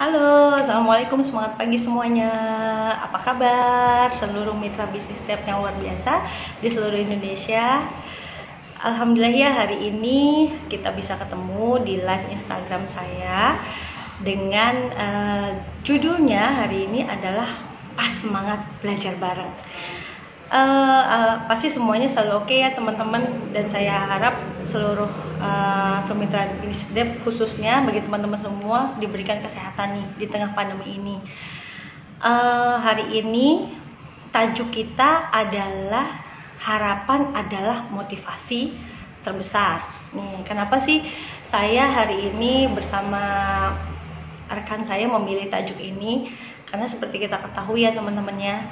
Halo, Assalamualaikum, semangat pagi semuanya. Apa kabar seluruh mitra bisnis Step yang luar biasa di seluruh Indonesia? Alhamdulillah ya, hari ini kita bisa ketemu di live Instagram saya dengan judulnya hari ini adalah Pas Semangat Belajar Bareng. Pasti semuanya selalu oke ya teman-teman, dan saya harap seluruh mitra bisnis Dep khususnya bagi teman-teman semua diberikan kesehatan nih di tengah pandemi ini. Hari ini tajuk kita adalah harapan adalah motivasi terbesar. Nih, kenapa sih saya hari ini bersama rekan saya memilih tajuk ini? Karena seperti kita ketahui ya teman-temannya,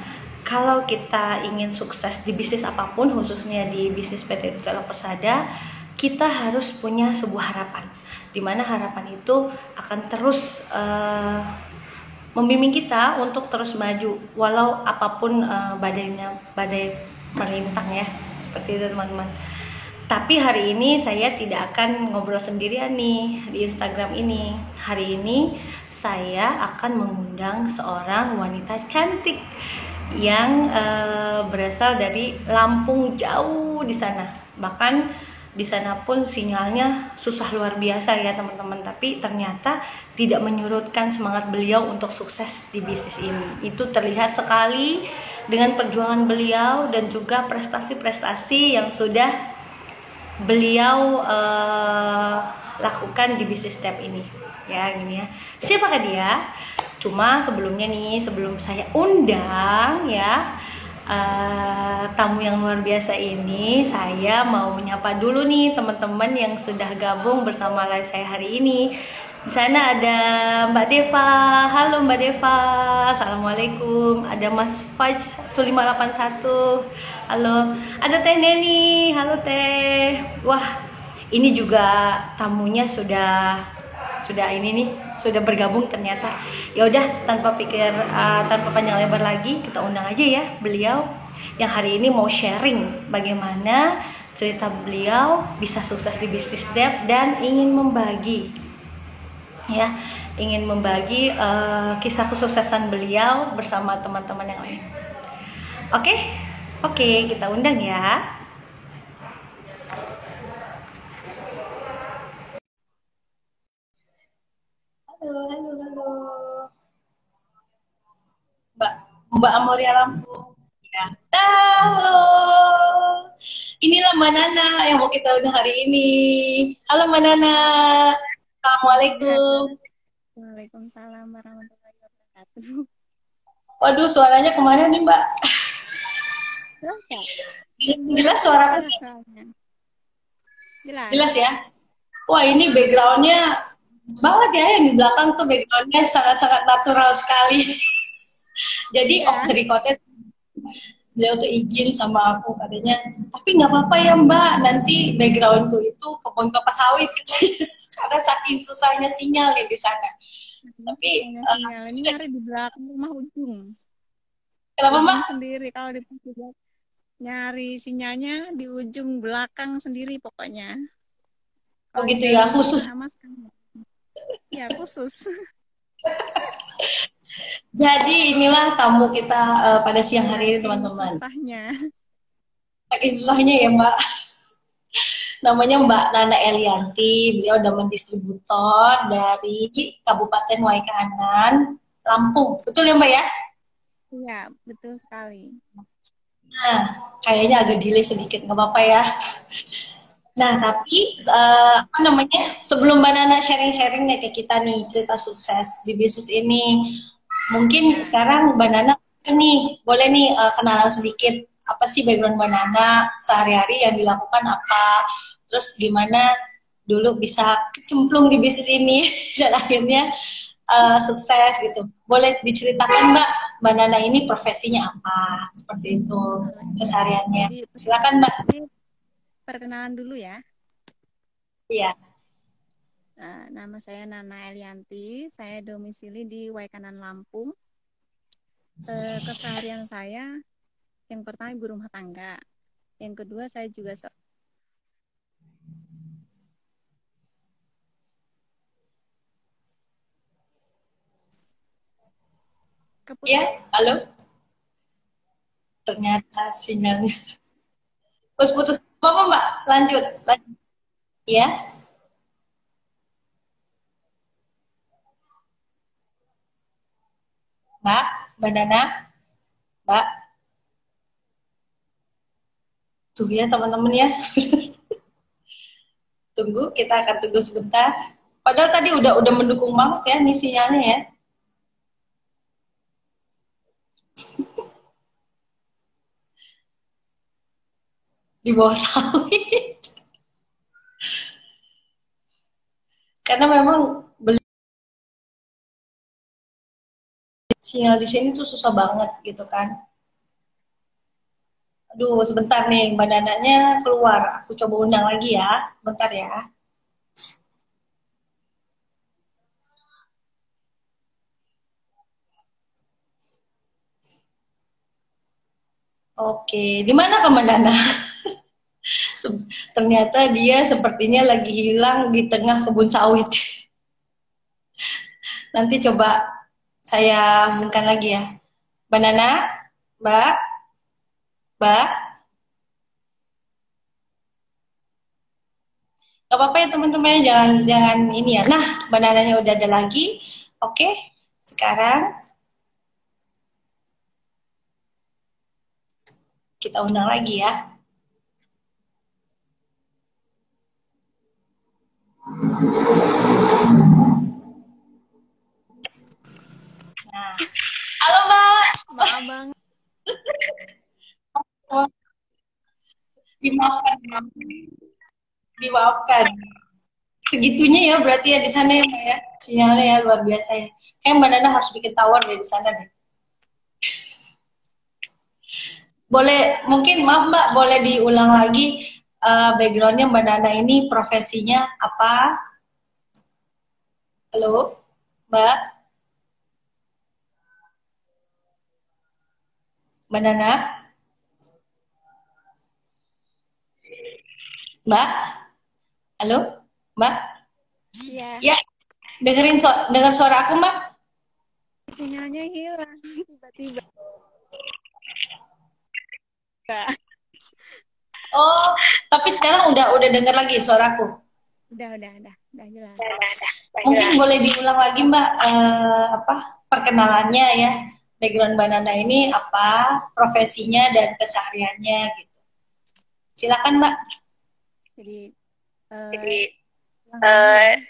kalau kita ingin sukses di bisnis apapun, khususnya di bisnis PT Tutela Persada, kita harus punya sebuah harapan, dimana harapan itu akan terus membimbing kita untuk terus maju, walau apapun badai melintang ya, seperti itu teman-teman. Tapi hari ini saya tidak akan ngobrol sendirian nih di Instagram ini. Hari ini saya akan mengundang seorang wanita cantik yang berasal dari Lampung jauh di sana. Bahkan di sana pun sinyalnya susah luar biasa ya teman-teman. Tapi ternyata tidak menyurutkan semangat beliau untuk sukses di bisnis ini. Itu terlihat sekali dengan perjuangan beliau dan juga prestasi-prestasi yang sudah beliau lakukan di bisnis Step ini ya, gini ya. Siapakah dia? Cuma sebelumnya nih, sebelum saya undang ya tamu yang luar biasa ini, saya mau menyapa dulu nih teman-teman yang sudah gabung bersama live saya hari ini. Di sana ada Mbak Deva. Halo Mbak Deva. Assalamualaikum. Ada Mas Faj 1581. Halo. Ada Teh Neni. Halo Teh. Wah, ini juga tamunya sudah ini nih, sudah bergabung ternyata. Ya udah, tanpa panjang lebar lagi, kita undang aja ya beliau yang hari ini mau sharing bagaimana cerita beliau bisa sukses di bisnis Step dan ingin membagi kisah kesuksesan beliau bersama teman-teman yang lain. Oke, kita undang ya. Halo. Mbak Amoria Lampung. Ya. Halo. Inilah Mbak Nana yang mau kita undang hari ini. Halo Mbak Nana. Assalamualaikum. Waalaikumsalam warahmatullahi wabarakatuh. Waduh, suaranya kemana nih Mbak? Jelas suara jelas ya. Wah, ini backgroundnya banget ya, yang di belakang tuh backgroundnya sangat-sangat natural sekali. Jadi off the record-nya beliau tuh izin sama aku, katanya, tapi nggak apa-apa ya Mbak, nanti backgroundku itu kebun kelapa sawit karena saking susahnya sinyal nih di sana. Tapi sinyal ini nyari di belakang rumah ujung. Kenapa Mbak? Sendiri kalau di nyari sinyalnya di ujung belakang sendiri pokoknya. Oh gitu ya, khusus. Ya khusus. Jadi inilah tamu kita pada siang hari ini teman-teman. Saking susahnya ya Mbak. Namanya Mbak Nana Elianti. Beliau adalah distributor dari Kabupaten Waikanan, Lampung. Betul ya Mbak ya? Iya, betul sekali. Nah, kayaknya agak delay sedikit, nggak apa-apa ya. Nah, tapi sebelum Mbak Nana sharing-sharing nih ke kita nih cerita sukses di bisnis ini, mungkin sekarang Mbak Nana boleh nih kenalan sedikit apa sih background Mbak Nana sehari-hari yang dilakukan apa, terus gimana dulu bisa kecemplung di bisnis ini dan akhirnya sukses gitu. Boleh diceritakan Mbak Nana ini profesinya apa, seperti itu kesehariannya. Silakan Mbak. Perkenalan dulu ya. Iya. Nama saya Nana Elianti, saya domisili di Waikanan Lampung. Keseharian saya yang pertama ibu rumah tangga, yang kedua saya juga Ya, Keputus. halo. Ternyata sinyalnya putus-putus. Apa Mbak? Lanjut. Lanjut. Ya, Mbak. Mbak Nana. Mbak. Tuh ya teman-teman ya. Tunggu, kita akan tunggu sebentar. Padahal tadi udah mendukung banget ya nih sinyalnya ya. Di bawah sawit. Karena memang beli sinyal di sini tuh susah banget gitu kan. Aduh, sebentar nih Mbak Nananya keluar. Aku coba undang lagi ya. Bentar ya. Oke, di mana ke Mbak Nana? Ternyata dia sepertinya lagi hilang di tengah kebun sawit. Nanti coba saya hubungkan lagi ya. Mbak Nana, Mbak, Mbak, gak apa-apa ya teman-teman, jangan jangan ini ya. Nah, Mbak Nananya udah ada lagi. Oke, sekarang kita undang lagi ya. Nah, halo Mbak. Maaf banget. Oh, dimaafkan, dimaafkan. Segitunya ya berarti ya di sana ya Mbak ya. Sinyalnya ya luar biasa ya. Kayak Mbak Nana harus bikin tower deh di sana deh. Boleh, mungkin maaf Mbak, boleh diulang lagi backgroundnya Mbak Nana ini profesinya apa? Halo, Mbak, Mbak Nana, Mbak, halo, Mbak, Iya, ya dengar suara aku Mbak? sinyalnya hilang tiba-tiba. Oh, tapi sekarang udah dengar lagi suaraku. Udah jelas. Mungkin boleh diulang lagi Mbak apa perkenalannya ya, background Mbak Nana ini apa, profesinya dan kesehariannya gitu. Silakan Mbak. Jadi Jadi ulang lagi ya.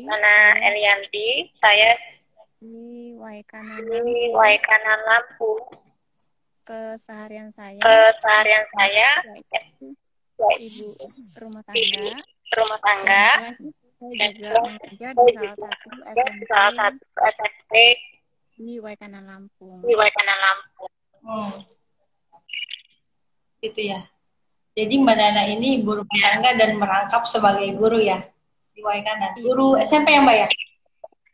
Nana Elianti, saya Di di Waikanan Lampung. keseharian saya Keseharian saya yaitu ibu rumah ibu tangga. rumah tangga. Saya juga mengajar di salah satu SMP Salah satu SMP di Waikanan Lampung. di Waikanan Lampung. Gitu ya. Jadi Mbak Nana ini ibu rumah tangga dan merangkap sebagai guru ya di Waikanan. Guru SMP ya Mbak ya?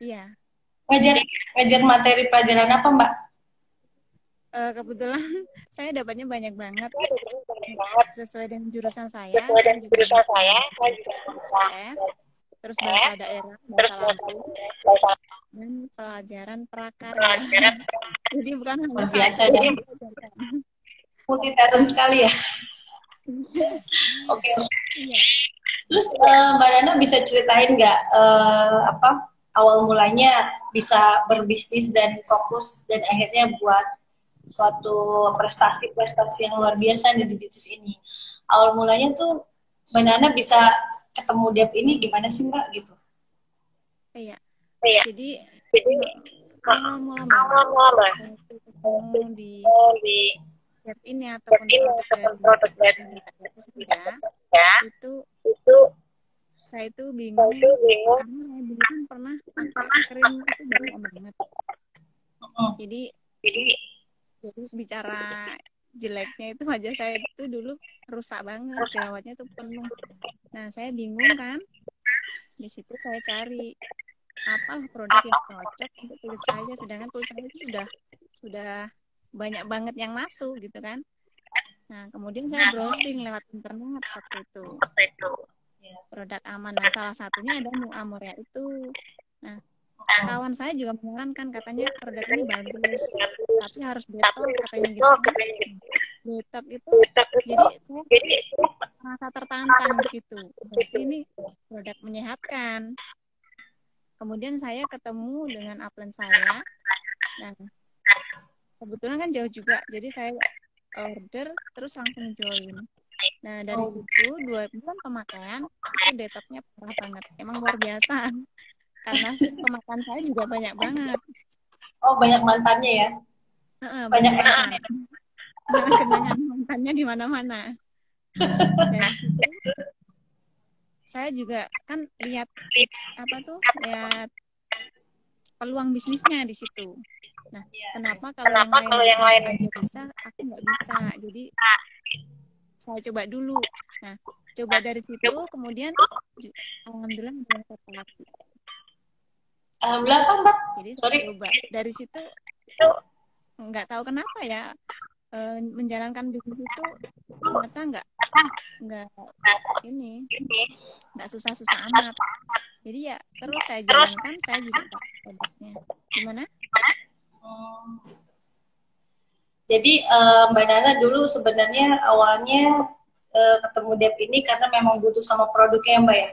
Iya. Ngajar ngajar materi pelajaran apa Mbak? Kebetulan saya dapatnya banyak banget sesuai dengan jurusan saya. Sesuai dengan jurusan saya juga PS, terus bahasa daerah, bahasa Lampung, dan pelajaran prakarya. Jadi bukan hanya luar biasa satu. ya. Multi talent sekali ya. Oke. Iya. Terus Mbak Nana bisa ceritain nggak apa awal mulanya bisa berbisnis dan fokus dan akhirnya buat suatu prestasi-prestasi yang luar biasa di bisnis ini. Awal mulanya tuh Mbak Nana bisa ketemu Dep ini gimana sih Mbak gitu? Iya. Iya. Jadi Jadi awal mula awal-mula ketemu di di Dep ini ataupun produk dari ya, itu saya itu bingung karena saya dulu kan pernah pakai krim itu banyak banget. Jadi bicara jeleknya itu wajah saya itu dulu rusak banget, jerawatnya tuh penuh. Nah, saya bingung kan. Di situ saya cari apa produk yang cocok untuk kulit saya, sedangkan kulit saya itu sudah banyak banget yang masuk gitu kan. Nah, kemudian saya browsing lewat internet waktu itu. Produk aman. Nah, salah satunya ada Muamoria itu. Nah, kawan saya juga menyarankan, katanya produk ini bagus, tapi harus detox katanya gitu kan. Detox itu jadi saya merasa tertantang di situ. Berarti ini produk menyehatkan. Kemudian saya ketemu dengan upline saya. Nah, kebetulan kan jauh juga, jadi saya order terus langsung join. Nah, dari situ 2 bulan pemakaian itu detoxnya parah banget. Emang luar biasa. Karena pemakaian saya juga banyak banget. Oh, banyak mantannya ya? Banyak mantan. Kenangan mantannya di mana-mana. Dari situ saya juga kan lihat peluang bisnisnya di situ. Nah, kenapa kalau yang lain aja bisa, aku nggak bisa. Jadi saya coba dulu. Nah, coba dari situ, kemudian alhamdulillah berangkat lagi. Alhamdulillah apa, Mbak? Jadi saya coba dari situ, nggak tahu kenapa ya, menjalankan bisnis itu ternyata nggak susah-susah amat. Jadi ya terus saya jalankan, saya juga pakai produknya. Gimana? Jadi Mbak Nana dulu sebenarnya awalnya ketemu Dep ini karena memang butuh sama produknya ya, Mbak ya.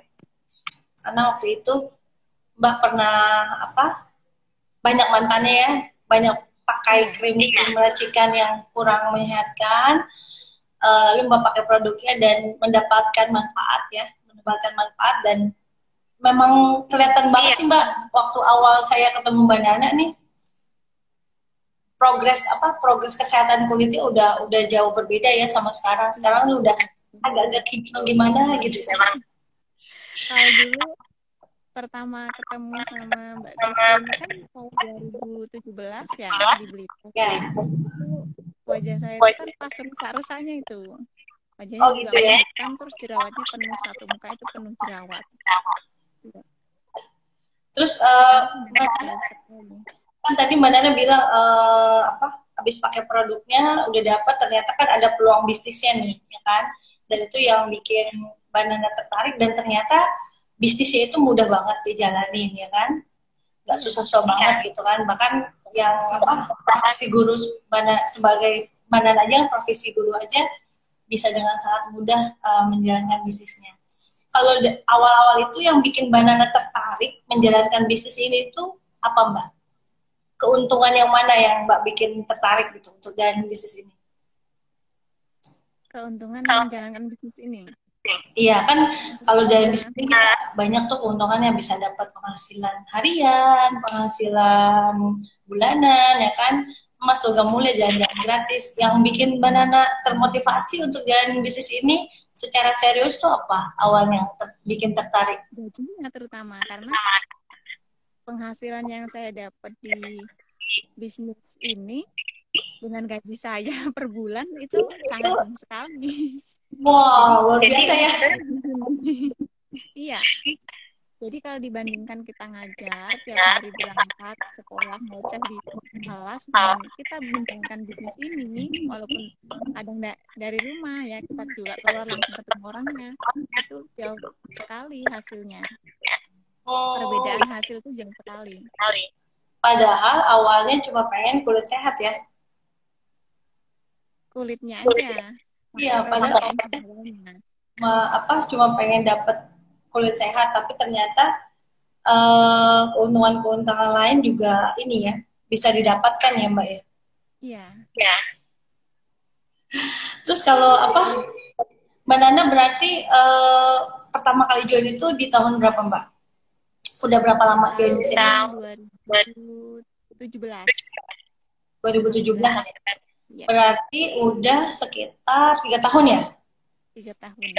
Karena waktu itu Mbak pernah banyak mantannya ya, banyak pakai krim meracikan yang kurang menyehatkan. Lalu Mbak pakai produknya dan mendapatkan manfaat dan memang kelihatan banget sih Mbak waktu awal saya ketemu Mbak Nana nih, progres kesehatan kulitnya udah jauh berbeda ya sama sekarang. Sekarang udah agak-agak hijau gimana gitu. Kalau dulu pertama ketemu sama Mbak Christine kan tahun 2017 ya di Blitar. Itu wajah saya itu kan pas rusak-rusaknya itu. Wajahnya juga gitu ya? hitam, terus jerawatnya penuh, satu muka itu penuh jerawat. Terus kan tadi Mbak Nana bilang habis pakai produknya udah dapat, ternyata kan ada peluang bisnisnya nih, ya kan? Dan itu yang bikin Mbak Nana tertarik, dan ternyata bisnisnya itu mudah banget dijalanin, ya kan? Nggak susah-susah banget gitu kan? Bahkan yang profesi guru sebagai Mbak Nana aja, profesi guru aja bisa dengan sangat mudah menjalankan bisnisnya. Kalau awal-awal itu yang bikin Mbak Nana tertarik menjalankan bisnis ini itu apa, Mbak? Keuntungan yang mana yang Mbak bikin tertarik gitu untuk jalan bisnis ini? Keuntungan menjalankan bisnis ini? Iya kan, kalau jalan bisnis ini kita banyak tuh keuntungannya, bisa dapat penghasilan harian, penghasilan bulanan, ya kan? Mas logam mulia, jalan-jalan gratis. Yang bikin Mbak Nana termotivasi untuk jalan bisnis ini secara serius tuh apa awalnya bikin tertarik? Gajinya terutama, karena penghasilan yang saya dapat di bisnis ini dengan gaji saya per bulan itu sangat jauh sekali. Wow, luar biasa ya. Iya. Jadi kalau dibandingkan kita ngajar tiap hari berangkat sekolah, ngoceh di kelas, dan kita menjalankan bisnis ini, walaupun kadang dari rumah ya, kita juga keluar langsung ketemu orangnya, itu jauh sekali hasilnya. Perbedaan hasil itu jauh sekali. Padahal awalnya cuma pengen kulit sehat ya. Kulitnya aja. Iya, padahal cuma pengen dapet kulit sehat, tapi ternyata keuntungan-keuntungan lain juga ini ya bisa didapatkan ya, Mbak ya. Iya. Terus kalau Mbak Nana berarti pertama kali join itu di tahun berapa, Mbak? Udah berapa lama join di sini? 2017. 2017. Ya. Berarti udah sekitar 3 tahun ya? 3 tahun.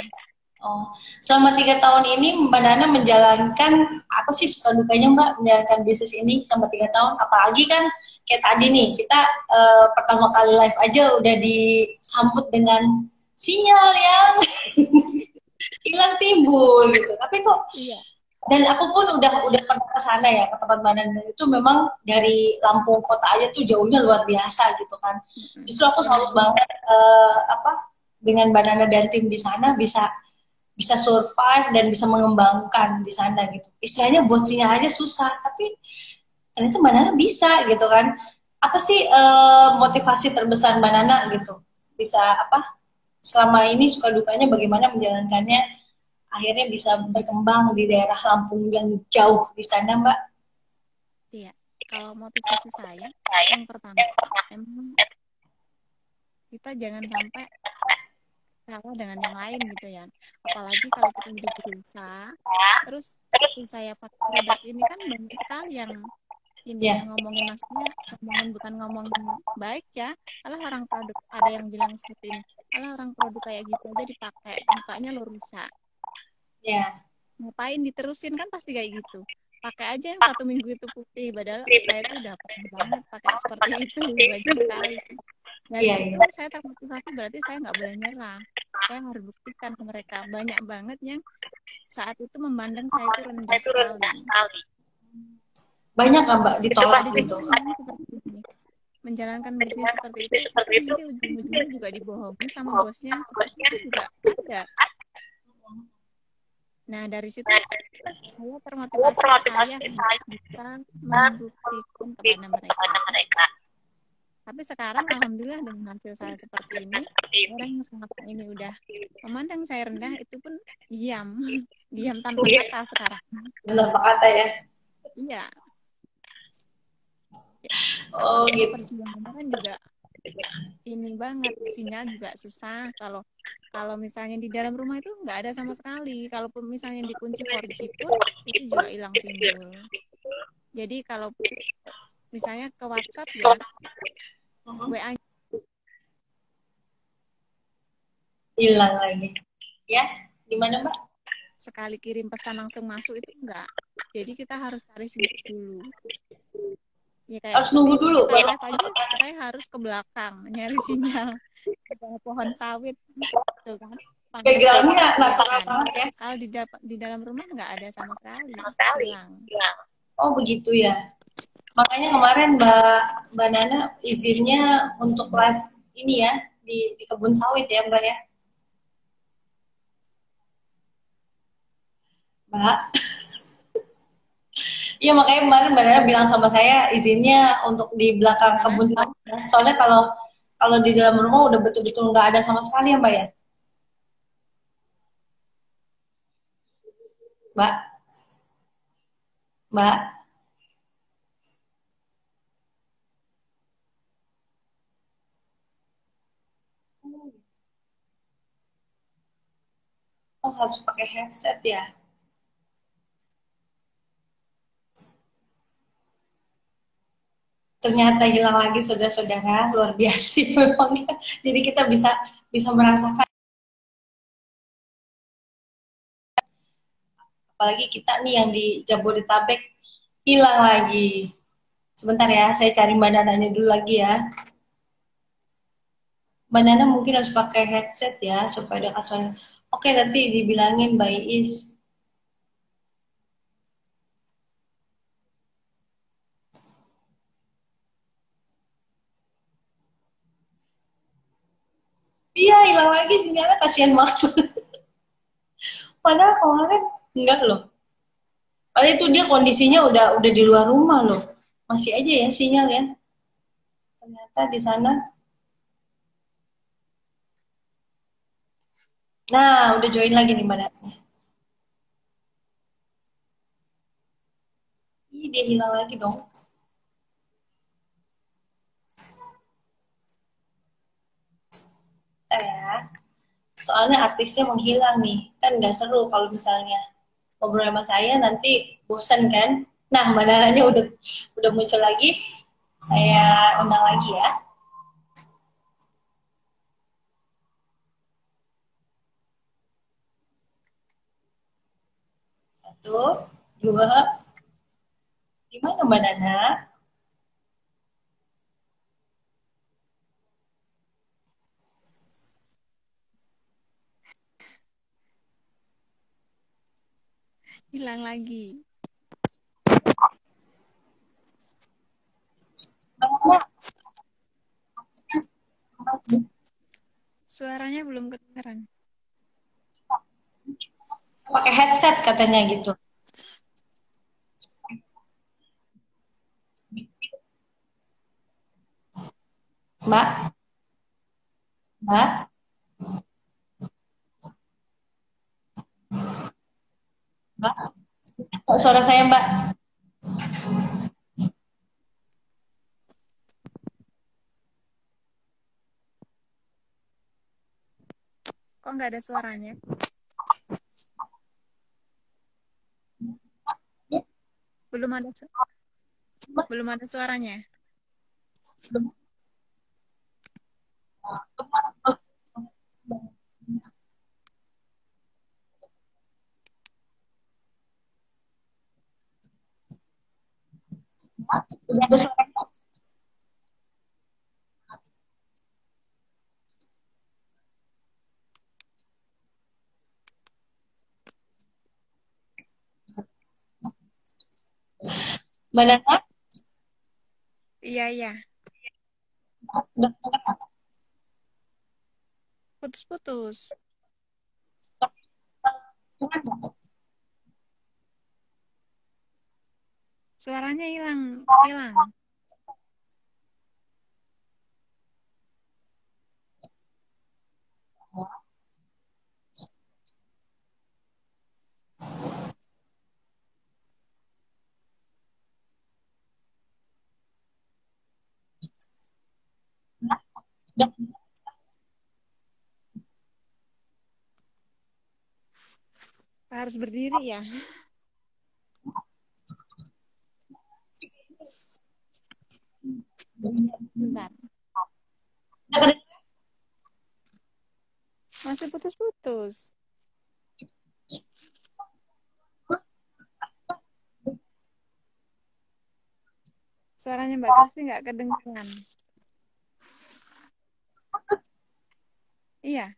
Oh, selama 3 tahun ini Mbak Nana menjalankan apa sih suka dukanya Mbak menjalankan bisnis ini selama 3 tahun? Apalagi kan kayak tadi nih kita pertama kali live aja udah disambut dengan sinyal yang hilang timbul gitu. Tapi kok dan aku pun udah pernah ke sana ya, ke tempat Mbak Nana itu memang dari Lampung kota aja tuh jauhnya luar biasa gitu kan. Justru aku salut banget dengan Mbak Nana dan tim di sana bisa bisa survive dan bisa mengembangkan di sana gitu. Istilahnya buat sinyal aja susah, tapi ternyata Mbak Nana bisa gitu kan. Apa sih motivasi terbesar Mbak Nana gitu? Bisa apa? Selama ini suka dukanya bagaimana menjalankannya akhirnya bisa berkembang di daerah Lampung yang jauh di sana, Mbak? Iya, kalau motivasi saya yang pertama emang kita jangan sampai kalah dengan yang lain gitu ya. Apalagi kalau kita udah berusaha, terus saya pakai produk ini kan banyak sekali yang ini Ya, yang ngomongin, maksudnya ngomongin bukan ngomongin baik ya. Alah orang produk, ada yang bilang seperti ini. Alah orang produk kayak gitu aja dipakai, mukanya lo rusak. ya, Ngapain diterusin, kan pasti kayak gitu. Pakai aja yang 1 minggu itu putih, padahal saya tuh udah pernah banget pakai seperti itu banyak sekali. Dari iya, situ iya. saya termotivasi, berarti saya nggak boleh nyerah. Saya harus buktikan ke mereka. Banyak banget yang saat itu memandang saya itu rendah sekali. Banyak nggak Mbak ditolak Ada gitu? juga yang seperti ini. Menjalankan bisnis seperti itu nanti ujung-ujungnya juga dibohongi sama bosnya. Seperti itu juga ada. Nah, dari situ saya termotivasi, saya bisa membuktikan kepada mereka. Tapi sekarang alhamdulillah dengan hasil saya seperti ini, orang yang sangat ini udah memandang saya rendah itu pun diam, diam tanpa kata sekarang. Tanpa kata ya. Iya, Oh apalagi gitu. perjuangannya kan juga ini banget, sinyal juga susah. Kalau kalau misalnya di dalam rumah itu nggak ada sama sekali. Kalaupun misalnya dikunci 4G pun itu juga hilang timbul. Jadi kalau misalnya ke WhatsApp ya, WA Hilang lagi. Ya, gimana Mbak? sekali kirim pesan langsung masuk itu enggak. Jadi kita harus cari sinyal dulu. Ya kayak Harus seperti nunggu ini dulu. kita live aja, saya harus ke belakang nyari sinyal. Ada pohon sawit tuh kan, panas banget Backgroundnya natural kelihatan. banget ya. Kalau di dalam rumah nggak ada sama sekali, hilang. Oh begitu ya. Makanya kemarin Mbak Nana izinnya untuk live ini ya di kebun sawit ya Mbak ya. Mbak. Iya makanya kemarin Mbak Nana bilang sama saya izinnya untuk di belakang Gimana? kebun sawit. Ya. Soalnya kalau kalau di dalam rumah udah betul-betul nggak ada sama sekali ya Mbak ya. Mbak, Mbak. Oh harus pakai headset ya. Ternyata hilang lagi saudara-saudara, luar biasa memang. Jadi kita bisa bisa merasakan, apalagi kita nih yang di Jabodetabek hilang lagi. Sebentar ya, saya cari Mbak Nananya dulu lagi ya. Mbak Nana mungkin harus pakai headset ya supaya ada kasuaranya. Oke, nanti dibilangin Mbak Iis. Iya, hilang lagi sinyalnya, kasihan banget. Padahal kemarin enggak loh. Padahal itu dia kondisinya udah di luar rumah loh. Masih aja ya sinyal ya. Ternyata di sana. Nah, udah join lagi nih Mbak Nana. Ih, dia hilang lagi dong. Bentar ya. Soalnya artisnya menghilang nih. Kan nggak seru kalau misalnya ngobrol sama saya nanti bosan kan. Nah, Mbak Nananya udah muncul lagi. Saya undang lagi ya. Satu, dua. Gimana Mbak Nana? Hilang lagi. Mbak Suaranya belum kedengeran. pakai headset katanya gitu. Mbak, Mbak, Mbak, kok suara saya Mbak? Kok nggak ada suaranya? Belum ada belum ada suaranya. Udah ada suara. Mbak Nana, Iya, iya. udah Putus-putus. Suaranya hilang, hilang. Harus berdiri ya. Bentar. Masih putus-putus. Suaranya Mbak Kristi nggak kedengeran. Iya.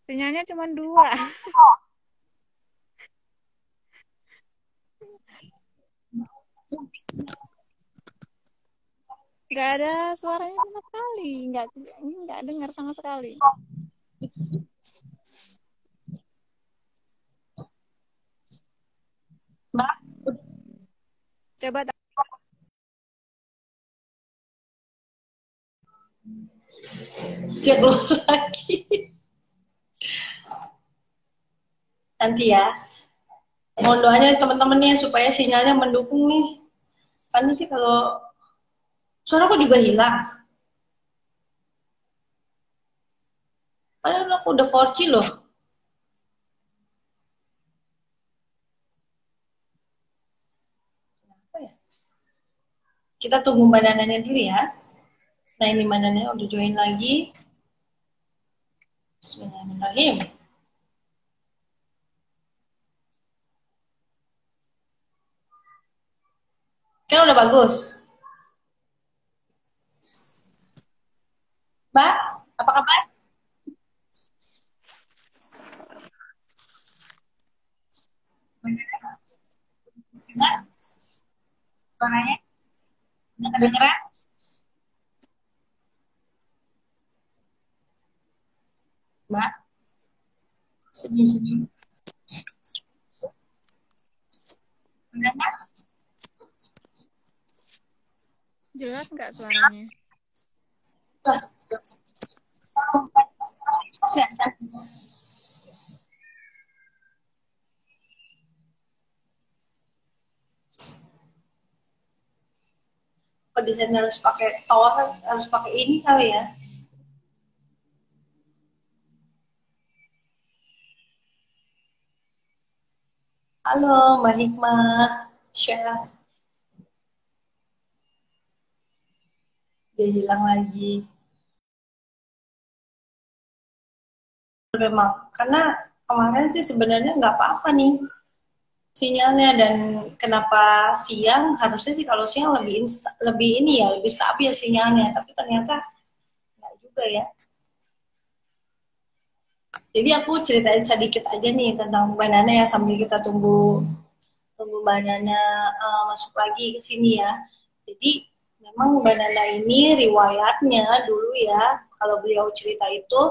Sinyalnya cuma 2. Nggak ada suaranya sama sekali. Nggak dengar sama sekali. Mbak, Coba keluar lagi. Nanti ya. Mohon doanya teman-teman nih supaya sinyalnya mendukung nih. Karena sih kalau suara kok juga hilang. Padahal aku udah 4G loh. Apa ya? Kita tunggu Mbak Nananya dulu ya. Nah ini Mbak Nananya udah join lagi. Bismillahirrahmanirrahim. Kan udah bagus. Mbak, apa kabar? Dengar suaranya? Udah kedengeran? Mbak, senyum-senyum. Dengar? jelas nggak suaranya? Jelas, jelas. Sehat-sehat. Apa desain harus pakai tower, harus pakai ini kali ya? Halo Mbak Hikmah, Syah. Dia hilang lagi. Memang, karena kemarin sih sebenarnya nggak apa-apa nih sinyalnya, dan kenapa siang, harusnya sih kalau siang lebih ini ya, lebih stabil sinyalnya, tapi ternyata nggak juga ya. Jadi aku ceritain sedikit aja nih tentang Mbak Nana ya, sambil kita tunggu tunggu Mbak Nana masuk lagi ke sini ya. Jadi memang Mbak Nana ini riwayatnya dulu ya, kalau beliau cerita itu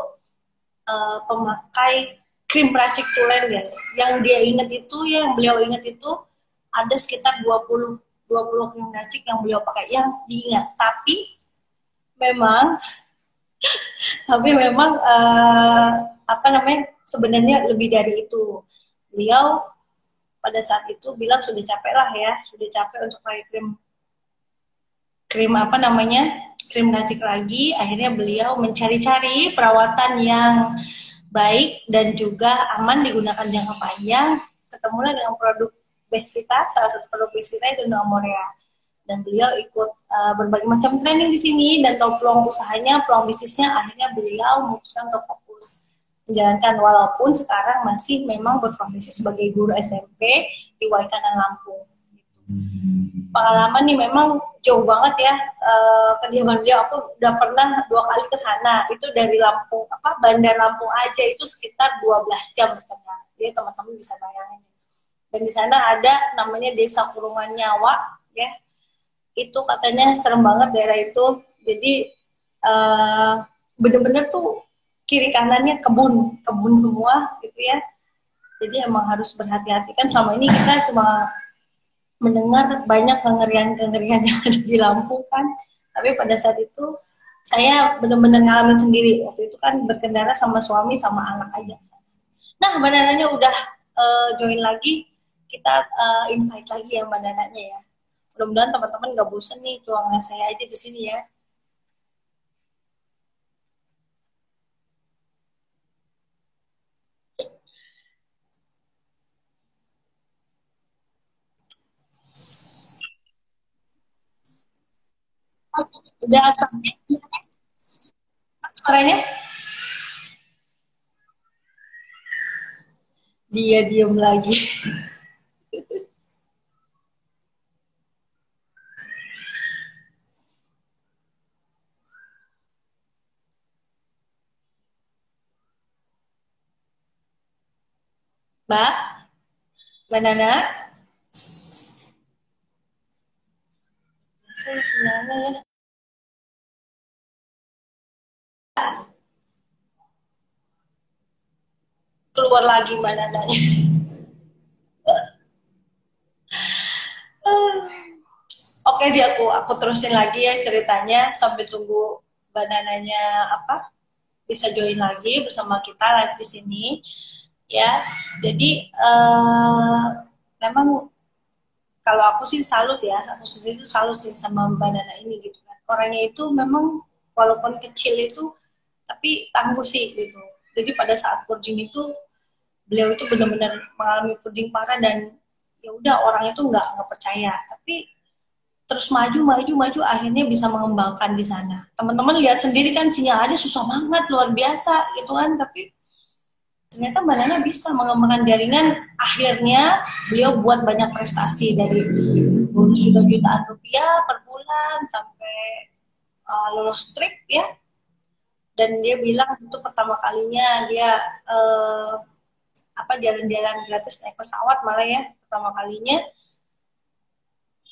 pemakai krim racik tulen ya. Yang dia ingat itu, yang beliau ingat itu ada sekitar 20 krim racik yang beliau pakai yang diingat. Memang tapi memang apa namanya, sebenarnya lebih dari itu. Beliau pada saat itu bilang sudah capek lah ya, sudah capek untuk pakai krim apa namanya, krim racik lagi. Akhirnya beliau mencari-cari perawatan yang baik dan juga aman digunakan jangka panjang. Ketemulah dengan produk base kita, salah satu produk base kita itu Nomorea. Dan beliau ikut berbagai macam training di sini dan tahu peluang usahanya, peluang bisnisnya. Akhirnya beliau memutuskan untuk fokus menjalankan, walaupun sekarang masih memang berprofesi sebagai guru SMP di Waikanan Lampung. Pengalaman nih memang jauh banget ya, kediaman beliau. Aku udah pernah 2 kali ke sana. Itu dari Lampung, Bandar Lampung aja itu sekitar 12 jam bertengah. Jadi teman-teman bisa bayangin. Dan di sana ada namanya Desa Kurungan Nyawa ya. Itu katanya serem banget daerah itu. Jadi bener-bener tuh kiri kanannya kebun semua gitu ya. Jadi emang harus berhati-hati, kan selama ini kita cuma mendengar banyak kengerian-kengerian yang ada di Lampung kan. Tapi pada saat itu saya benar-benar ngalamin sendiri. Waktu itu kan berkendara sama suami sama anak aja. Nah, Mbak Nananya udah join lagi. Kita invite lagi ya Mbak Nananya ya. Mudah-mudahan teman-teman gak bosen nih tuangnya saya aja di sini ya. Udah sampai suaranya? Dia diem lagi. Mbak Nana, saya sinyalnya ya. Keluar lagi Mbak Nananya. Oke, aku terusin lagi ya ceritanya sambil tunggu Mbak Nananya bisa join lagi bersama kita live di sini ya. Jadi memang kalau aku sih salut ya, aku sendiri tuh salut sih sama Mbak Nana ini gitu kan. Orangnya itu memang walaupun kecil itu tapi tangguh sih gitu. Jadi pada saat purging itu beliau itu benar-benar mengalami purging parah dan ya udah orang itu nggak percaya, tapi terus maju akhirnya bisa mengembangkan di sana. Teman-teman lihat sendiri kan, sinyal aja susah banget, luar biasa gitu kan, tapi ternyata Mbak Nana bisa mengembangkan jaringan. Akhirnya beliau buat banyak prestasi, dari bonus juga jutaan rupiah per bulan sampai lolos trip ya. Dan dia bilang itu pertama kalinya dia jalan-jalan gratis naik pesawat malah ya, pertama kalinya.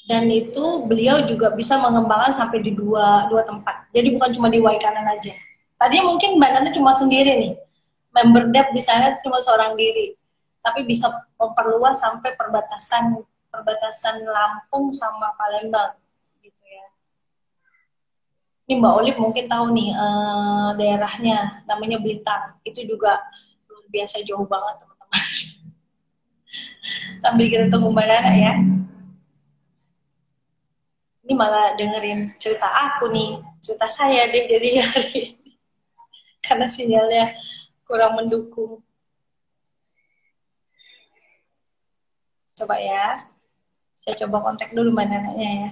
Dan itu beliau juga bisa mengembangkan sampai di dua tempat. Jadi bukan cuma di Waikanan aja. Tadinya mungkin Mbak Nana cuma sendiri nih, member dep di sana cuma seorang diri, tapi bisa memperluas sampai perbatasan Lampung sama Palembang gitu ya. Ini Mbak Olip mungkin tahu nih daerahnya namanya Blitar. Itu juga luar biasa jauh banget teman-teman. Sambil kita tunggu Mbak Nana ya. Ini malah dengerin cerita aku nih, cerita saya deh jadi hari ini. Karena sinyalnya kurang mendukung. Coba ya, saya coba kontak dulu Mbak Nananya ya.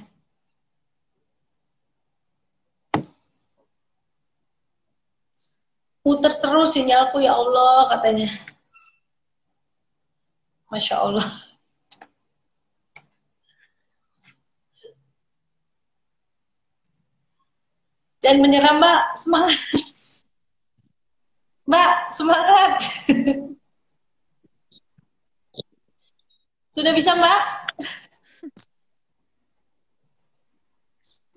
Puter terus sinyalku ya Allah katanya. Masya Allah. Jangan menyerah Mbak, semangat. Mbak, semangat. Sudah bisa Mbak?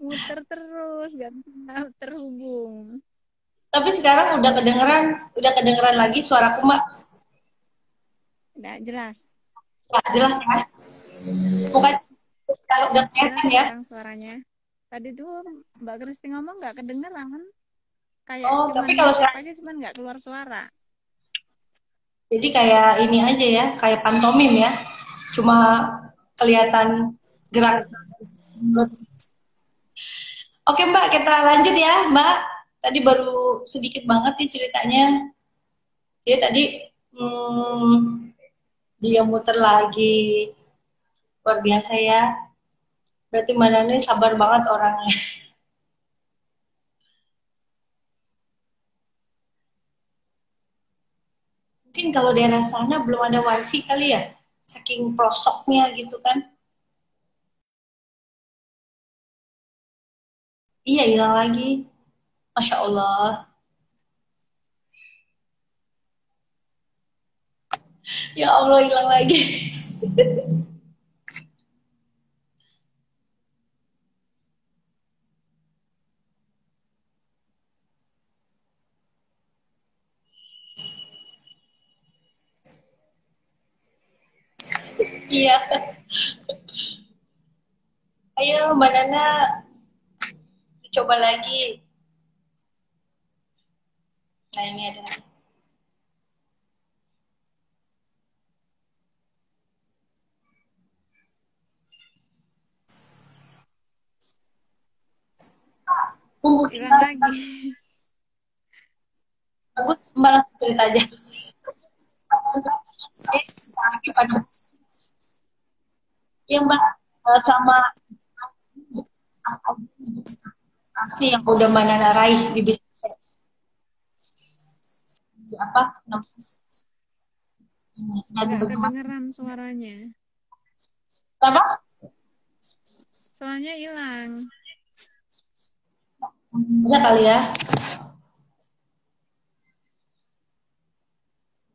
muter terus, gak bisa terhubung. Tapi sekarang udah kedengeran lagi suaraku, Mbak. Udah jelas. Ya, jelas ya. Bukan udah Jelas kelihatan ya. sekarang suaranya. Tadi tuh Mbak Kristi ngomong nggak kedengeran kan? Kayak Oh, cuman tapi kalau ngucap sekarang aja, cuman nggak keluar suara. jadi kayak ini aja ya, kayak pantomim ya. Cuma kelihatan gerak mulut. Oke Mbak, kita lanjut ya Mbak. Tadi baru sedikit banget nih ceritanya. Dia tadi hmm, dia muter lagi. Luar biasa ya. Berarti Mbak Nani sabar banget orangnya. Mungkin kalau daerah sana belum ada wifi kali ya. Saking pelosoknya gitu kan. Iya hilang lagi. Masya Allah. Ya Allah hilang lagi. Iya. Ayo Mbak Nana dicoba lagi. Nah ini ada. Bumbu Hilang sinar. lagi. Aku malah cerita aja. Ya Mbak, sama aksi yang udah mana raih di bisnis apa dan Nggak bagaimana kedengeran suaranya. apa Suaranya hilang. aja kali ya.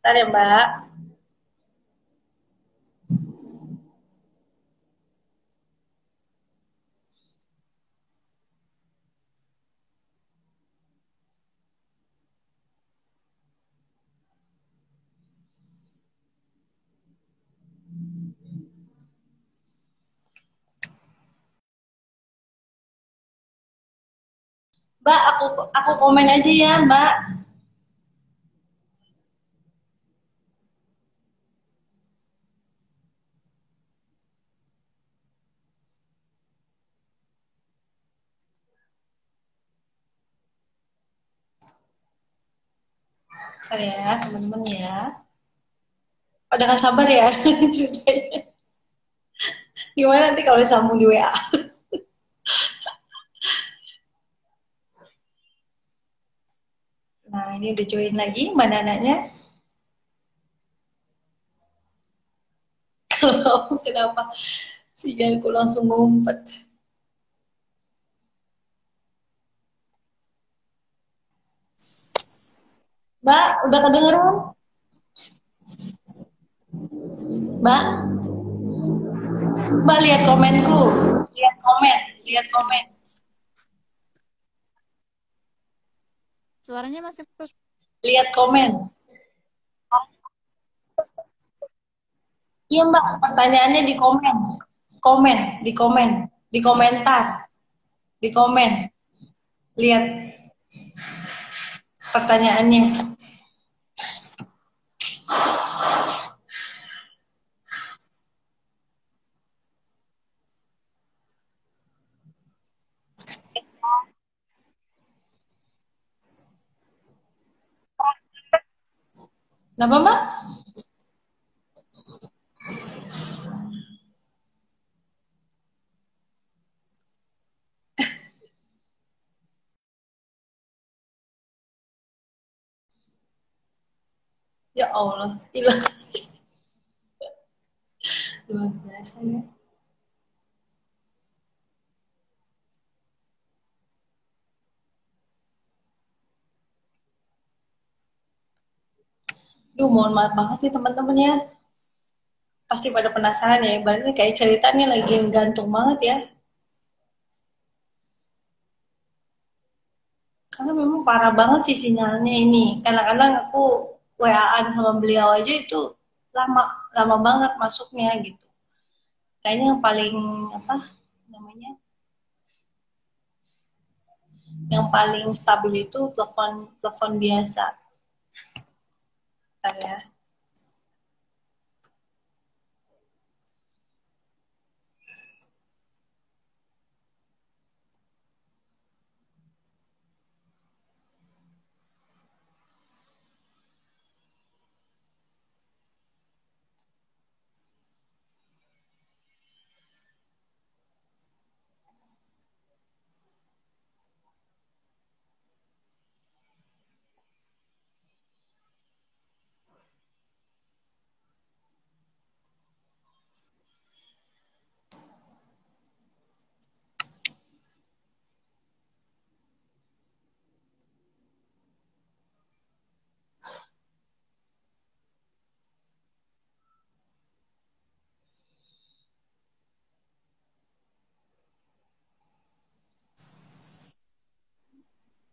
Ntar ya Mbak. Mbak, aku komen aja ya Mbak. Ntar ya teman-teman ya. Pada nggak sabar ya ceritanya. Gimana nanti kalau disambung di WA? Nah ini udah join lagi mana anaknya? Kalau kenapa sinyalku langsung ngumpet? Mbak, udah kedengeran? Mbak, Mbak lihat komenku, lihat komen, lihat komen. Suaranya masih terus. Lihat komen. Iya Mbak, pertanyaannya di komen. Komen, di komen, di komentar, di komen. Lihat pertanyaannya. Kenapa Mbak? Ya Allah, hilang. Luar biasa ya. Duh, mohon maaf banget nih teman-teman ya. Pasti pada penasaran ya, ibaratnya kayak ceritanya lagi gantung banget ya. Karena memang parah banget sih sinyalnya ini. Kadang-kadang aku WA-an sama beliau aja itu lama lama banget masuknya gitu. Kayaknya yang paling apa namanya? Yang paling stabil itu telepon telepon biasa. Bentar ya.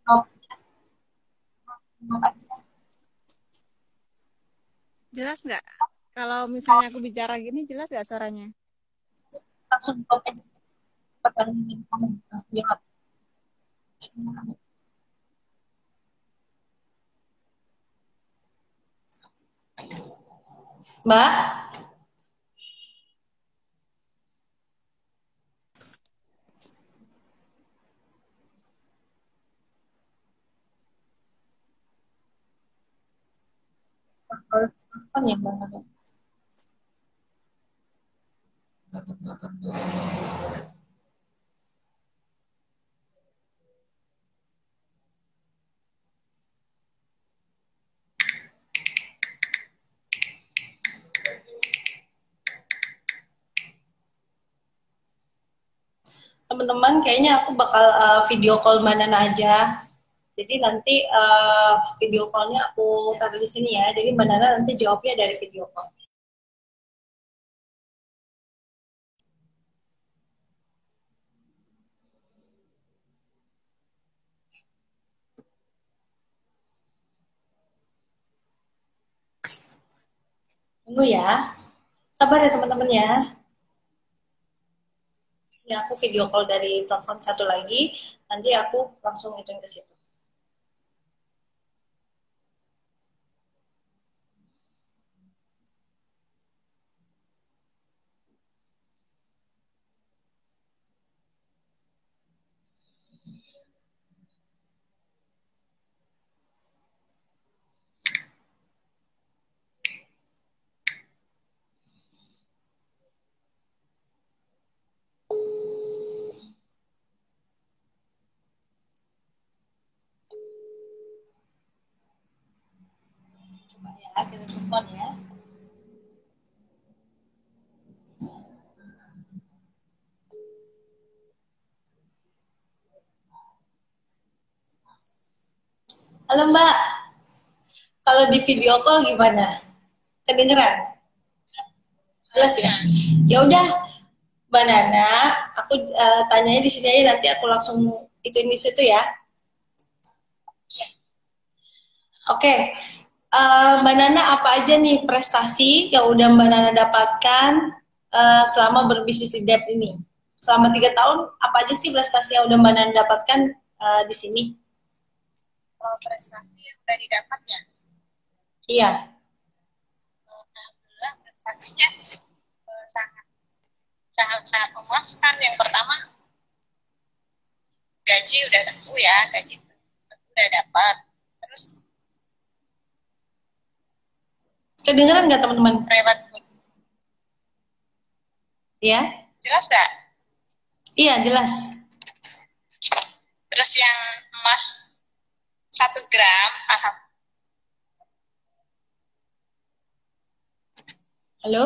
Oh, Jelas nggak? Kalau misalnya aku bicara gini, jelas nggak suaranya? langsung open pertanyaan kamu. Jawab. Mbak, kalau telepon ya Mbak. Teman-teman, kayaknya aku bakal video call Mbak Nana aja. Jadi nanti video callnya aku taruh di sini ya. Jadi Mbak Nana nanti jawabnya dari video call. Tunggu ya. Sabar ya teman-teman ya. Ini aku video call dari telepon satu lagi. Nanti aku langsung ituin ke situ. Coba ya, kita telepon ya. Halo Mbak, kalau di video call gimana? Kedengeran? Jelas ya? Ya udah, Mbak Nana, aku tanyanya di sini aja, nanti aku langsung ituin di situ ya. Oke, Mbak Nana apa aja nih prestasi yang udah Mbak Nana dapatkan selama berbisnis di Dep ini? Selama 3 tahun, apa aja sih prestasi yang udah Mbak Nana dapatkan di sini? Prestasi yang udah didapatnya. Iya. Alhamdulillah prestasinya sangat memuaskan. Yang pertama, gaji udah tentu ya, gaji udah dapat. Terus Kedengeran nggak teman-teman? private good. Ya? Jelas nggak? Iya, jelas. Terus yang emas 1 gram, Halo?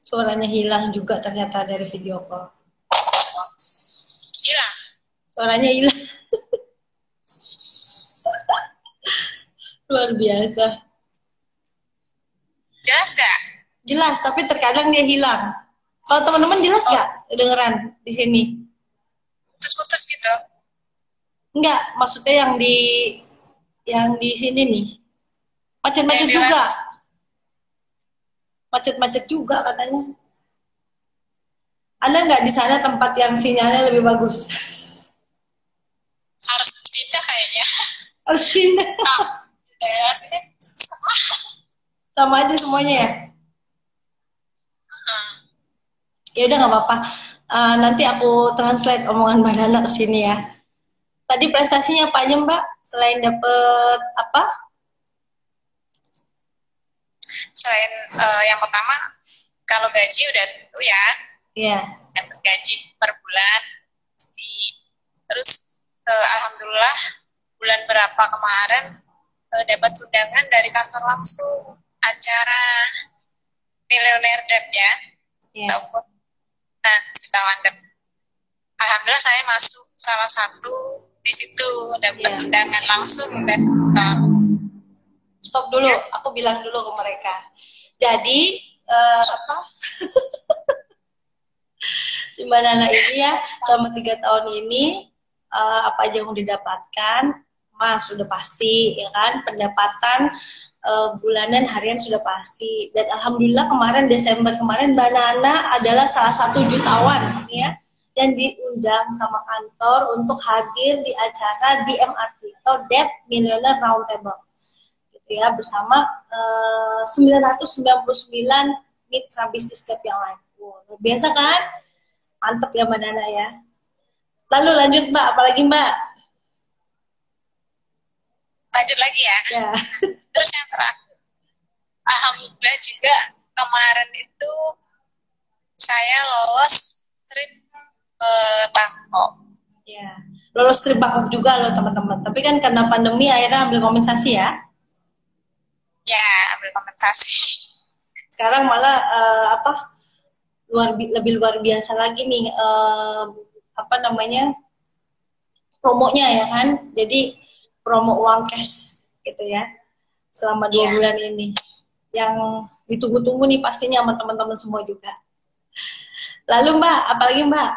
Suaranya hilang juga ternyata dari video call. hilang. Suaranya hilang. Luar biasa. Jelas nggak? Jelas, tapi terkadang dia hilang. Kalau teman-teman jelas nggak kedengeran di sini? Putus-putus gitu. Enggak, maksudnya yang di sini nih. Macet-macet Daerah juga. Macet-macet juga katanya. Ada nggak di sana tempat yang sinyalnya lebih bagus? harus pindah kayaknya. Harus pindah. Nah, daerah sini sama. Sama aja semuanya ya. Ya udah nggak apa-apa. Nanti aku translate omongan Mbak Nana ke sini ya. Tadi prestasinya apa aja Mbak? Selain dapet apa? Selain yang pertama, kalau gaji udah tentu ya, Iya. dapat gaji per bulan. Terus alhamdulillah bulan berapa kemarin dapat undangan dari kantor langsung acara Millionaire Debt ya. Iya. Nah, jutawan debt. Alhamdulillah saya masuk salah satu di situ, dapat Iya. undangan langsung dan Stop dulu, aku bilang dulu ke mereka. Jadi apa? Si Mbak Nana ini ya selama 3 tahun ini apa aja yang udah didapatkan, Mas sudah pasti ya kan, pendapatan bulanan harian sudah pasti. Dan alhamdulillah kemarin Desember kemarin Mbak Nana adalah salah satu jutawan ya yang diundang sama kantor untuk hadir di acara DMRT atau Debt Millionaire Roundtable gitu ya, bersama 999 mitra bisnis Debt yang lain. Luar biasa kan? Mantep ya Mbak Nana ya. Lalu lanjut Mbak, apalagi Mbak? lanjut lagi ya. Ya. Terus yang terakhir, alhamdulillah juga kemarin itu saya lolos trip ke Bangkok. Ya. Lolos trip Bangkok juga loh teman-teman. Tapi kan karena pandemi akhirnya ambil kompensasi ya. Ya, ambil kompensasi. Sekarang malah lebih luar biasa lagi nih apa namanya promonya ya kan. Jadi promo uang cash gitu ya selama 2 bulan ini yang ditunggu-tunggu nih pastinya sama teman-teman semua juga. Lalu Mbak, apalagi Mbak?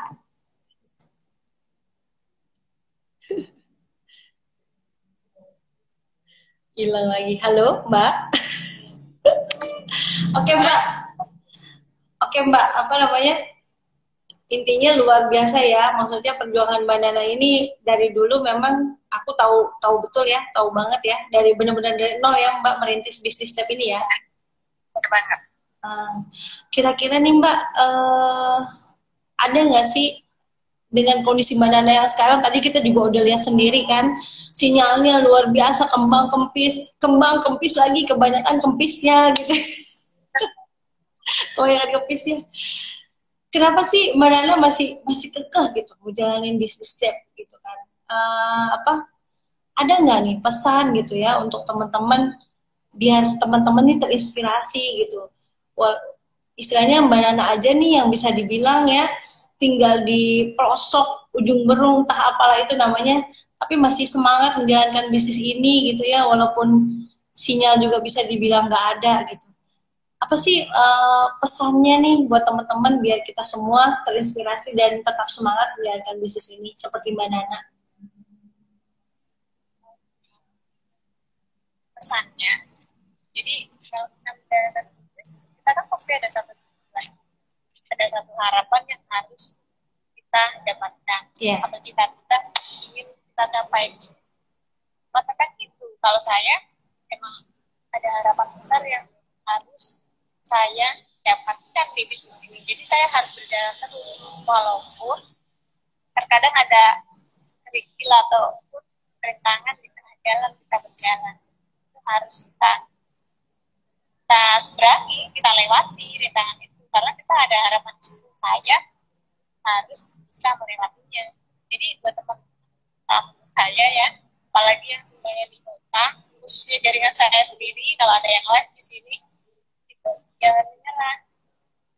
Hilang lagi. Halo Mbak. Oke Mbak. Oke Mbak, apa namanya? Intinya luar biasa ya, maksudnya perjuangan Mbak Nana ini dari dulu memang aku tahu betul ya, tahu banget ya, dari benar-benar dari nol ya Mbak merintis bisnis step ini ya. Banget. Kira-kira nih Mbak, ada nggak sih dengan kondisi Mbak Nana yang sekarang, tadi kita juga udah lihat sendiri kan, sinyalnya luar biasa, kembang kempis lagi, kebanyakan kempisnya gitu. Kebanyakan kempisnya. Kenapa sih Mbak Nana masih kekeh gitu menjalanin bisnis step gitu kan? Ada nggak nih pesan gitu ya untuk teman-teman biar teman-teman ini terinspirasi gitu? Wah, istilahnya Mbak Nana aja nih yang bisa dibilang ya tinggal di pelosok ujung berung entah apalah itu namanya, tapi masih semangat menjalankan bisnis ini gitu ya, walaupun sinyal juga bisa dibilang nggak ada gitu. Apa sih pesannya nih buat teman-teman biar kita semua terinspirasi dan tetap semangat menjalankan bisnis ini seperti Mbak Nana? Pesannya, jadi kalau kita menjalankan bisnis, kita kan pasti ada satu tujuan, ada satu harapan yang harus kita dapatkan, atau cita-cita ingin kita capai. Maka kan itu, kalau saya emang ada harapan besar yang harus saya dapatkan di bisnis ini. Jadi saya harus berjalan terus, walaupun terkadang ada kerikil atau rintangan di tengah jalan kita berjalan. Itu harus kita seberangi, kita lewati rintangan itu, karena kita ada harapan di situ. Saya harus bisa melewatinya. Jadi buat teman-teman saya ya, apalagi yang tinggalnya di kota, khususnya jaringan saya sendiri, kalau ada yang live di sini, jangan menyerah.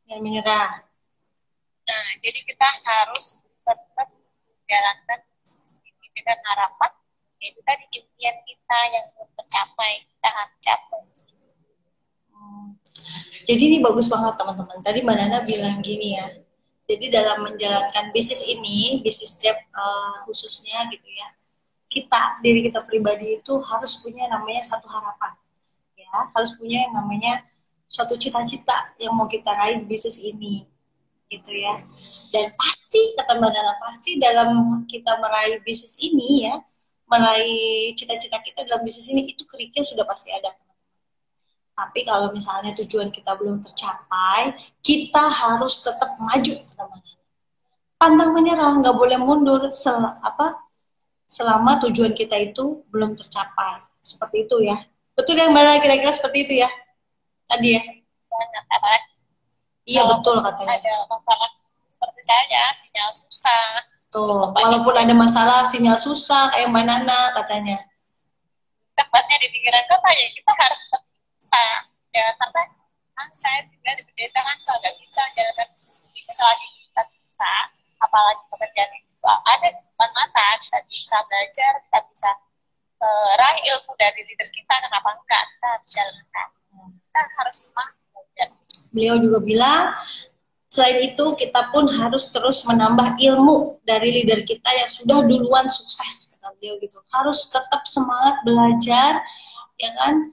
Jangan menyerah. Nah, jadi kita harus tetap menjalankan bisnis ini dengan harapan, yaitu tadi impian kita yang belum tercapai, kita harus capai. Jadi ini bagus banget teman-teman. Tadi Mbak Nana bilang gini ya. Jadi dalam menjalankan bisnis ini, bisnis debt khususnya gitu ya, diri kita pribadi itu harus punya namanya satu harapan, ya, harus punya yang namanya suatu cita-cita yang mau kita raih di bisnis ini, gitu ya. Dan pasti kata Mbak Nana, pasti dalam kita meraih bisnis ini ya, meraih cita-cita kita dalam bisnis ini, itu kerikil sudah pasti ada. Tapi kalau misalnya tujuan kita belum tercapai, kita harus tetap maju, teman-teman. Pantang menyerah, nggak boleh mundur selama tujuan kita itu belum tercapai. Seperti itu ya. Betul yang mana kira-kira seperti itu ya? Tadi ya? Iya betul katanya. Ada masalah seperti saya, sinyal susah. Tuh, walaupun ada masalah, sinyal susah, kayak Mbak Nana katanya. Tempatnya di pinggiran kota ya, kita harus tetap bisa. Ya, karena saya tinggal di pedesaan, kalau nggak bisa jalan bisnis ini, selagi kita bisa, apalagi pekerjaan itu ada di depan mata, kita bisa belajar, kita bisa raih ilmu dari leader kita, kenapa enggak? Kita harus jalankan. Kita harus semangat belajar. Beliau juga bilang, selain itu kita pun harus terus menambah ilmu dari leader kita yang sudah duluan sukses, kata beliau gitu. Harus tetap semangat belajar, ya kan?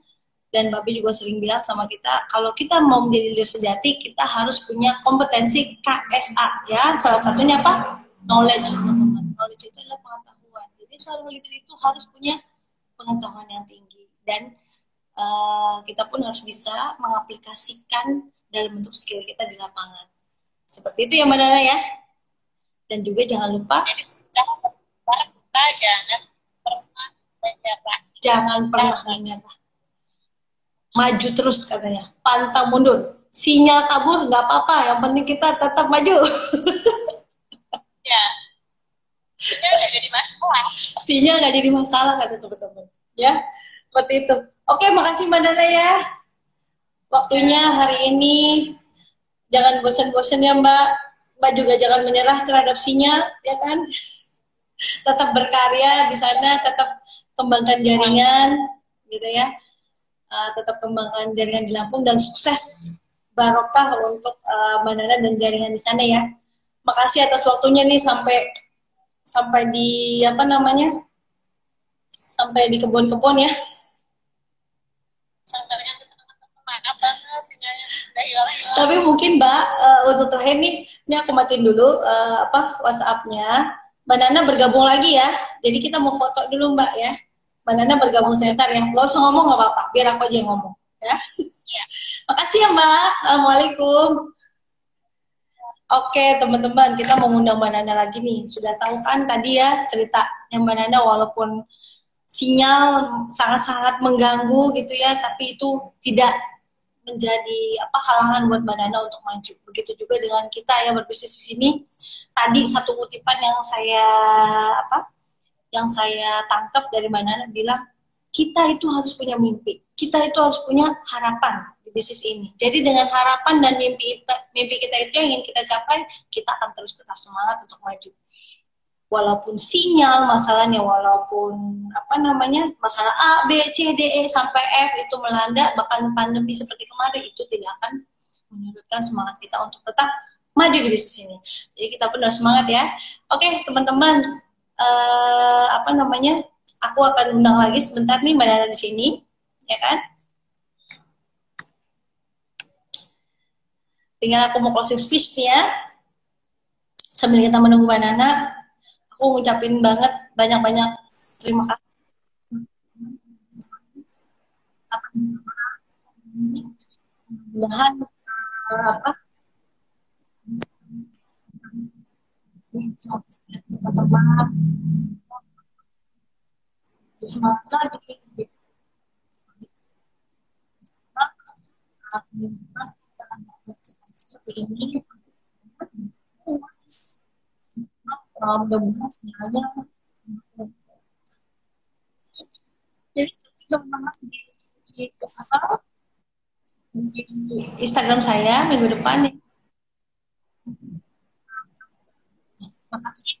Dan Babi juga sering bilang sama kita, kalau kita mau menjadi leader sejati, kita harus punya kompetensi KSA, ya. Salah satunya apa? Knowledge, teman-teman. Knowledge itu adalah pengetahuan. Jadi seorang leader itu harus punya pengetahuan yang tinggi. Dan kita pun harus bisa mengaplikasikan dalam bentuk skill kita di lapangan. Seperti itu ya Mbak Nana ya. Dan juga jangan lupa, jadi jangan pernah menyerah. Jangan pernah menyerah. Maju terus katanya. Pantang mundur. Sinyal kabur nggak apa-apa. Yang penting kita tetap maju. Ya. Sinyal nggak jadi masalah. Sinyal nggak jadi masalah kata teman-teman. Ya, seperti itu. Oke, makasih Mbak Nana ya. Waktunya hari ini. Jangan bosan-bosan ya Mbak. Mbak juga jangan menyerah terhadap sinyal, ya kan? Tetap berkarya di sana, tetap kembangkan jaringan, gitu ya. Tetap kembangkan jaringan di Lampung dan sukses barokah untuk Mbak Nana dan jaringan di sana ya. Makasih atas waktunya nih sampai di apa namanya? Sampai di kebun-kebun ya. Sebenarnya maaf banget sinyalnya udah hilang. Tapi mungkin Mbak untuk terakhir nih, ini aku matiin dulu WhatsApp-nya. Mbak Nana bergabung lagi ya. Jadi kita mau foto dulu Mbak ya. Mbak Nana bergabung sebentar ya. Gak usah ngomong nggak apa-apa, biar aku aja yang ngomong ya. Ya. Makasih ya Mbak. Assalamualaikum. Oke teman-teman, kita mau ngundang Mbak Nana lagi nih. Sudah tahu kan tadi ya ceritanya Mbak Nana, walaupun sinyal sangat-sangat mengganggu gitu ya, tapi itu tidak menjadi halangan buat Mbak Nana untuk maju. Begitu juga dengan kita yang berbisnis di sini. Tadi satu kutipan yang saya tangkap dari Mbak Nana bilang, kita itu harus punya mimpi, kita itu harus punya harapan di bisnis ini. Jadi dengan harapan dan mimpi kita itu yang ingin kita capai, kita akan terus tetap semangat untuk maju. Walaupun sinyal masalahnya, walaupun masalah A, B, C, D, E sampai F itu melanda, bahkan pandemi seperti kemarin, itu tidak akan menyurutkan semangat kita untuk tetap maju di bisnis ini. Jadi kita pun harus semangat ya. Oke teman-teman, aku akan undang lagi sebentar nih Mbak Nana di sini, ya kan? Tinggal aku mau closing speech nih ya. Sambil kita menunggu Mbak Nana, aku ngucapin banget banyak-banyak terima kasih. Mudah-mudahan semangat lagi seperti ini. Mudah-mudahan semuanya jadi teman-teman di Instagram saya minggu depan ya. Makasih.